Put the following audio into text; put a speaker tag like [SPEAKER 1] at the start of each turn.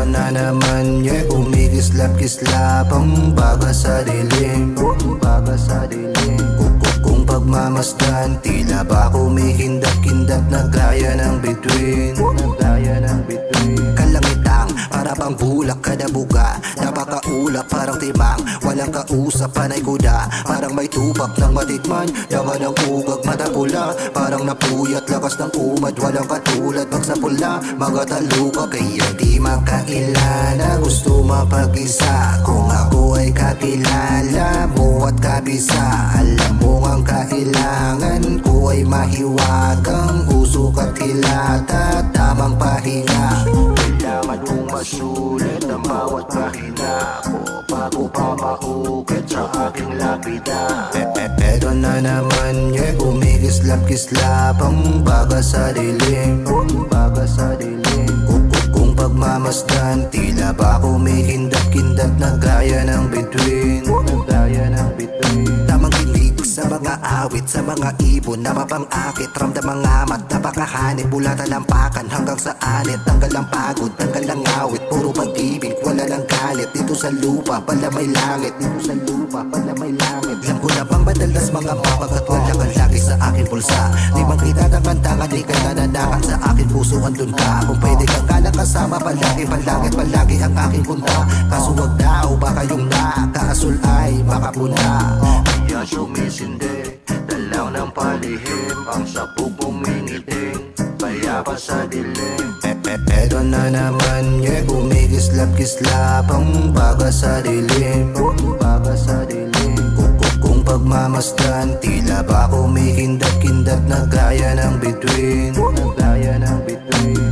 [SPEAKER 1] Eto na naman, yeah, kumikislap-kislap ang baga sa dilim, baga sa dilim. Kung pagmamasdan, tila ba kumikindat-kindat na gaya ng bituin, na gaya ng bituin. Kalangitang, para bang bulak kada buga, napakaulap parang timang, walang kausap panay kuda, parang may tupak ng matikman, yaman ng ugag mata pula, parang napuyat lakas ng umad, walang katulad pag sa pula, mga taluka kaya di makailala, gusto mapag-isa, kung ako ay kakilala mo at kabisa, alam mo ang kailangan ko ay mahiwagang usok at hilata, tamang pahinga, kailangan kong masulit ang bawat pahina ko bago pa mahukit sa aking lapida. Eto na naman, yeah, kumikislap-kislap ang baga sa dilim, baga sa dilim. Kung pagmamasdan, tila ba kumikindat-kindat na gaya ng bituin, na gaya ng bituin. Tamang kilig sa mga awit, sa mga ibon na mapang-akit, ramdam ang amat, napakahanip, mula talampakan hanggang sa anit. Tanggal ang pagod, tanggal ang awit, puro pag-ibig, wala ng galit. Dito sa lupa, pala may langit, dito sa lupa, pala may langit. Alam ko na bang madalas mga mapag at wala kang lagi sa aking pulsa. Di man kita nakantangan, di ka nananakan sa aking puso, andun ka. Kung pwede kang kalang kasama, palagi, palagi, palagi ang aking punta. Kaso wag daw, baka yung nakaasul ay makapuna. Kaya sumisindi, dalaw ng palihim, ang sapog pumingiting, payapa sa dilim. Eto na naman, yeah, kumikislap-kislap ang baga sa dilim, baga sa dilim. Kung pagmamasdan, tila ba kumikindat-kindat na gaya ng bituin, na gaya ng bituin.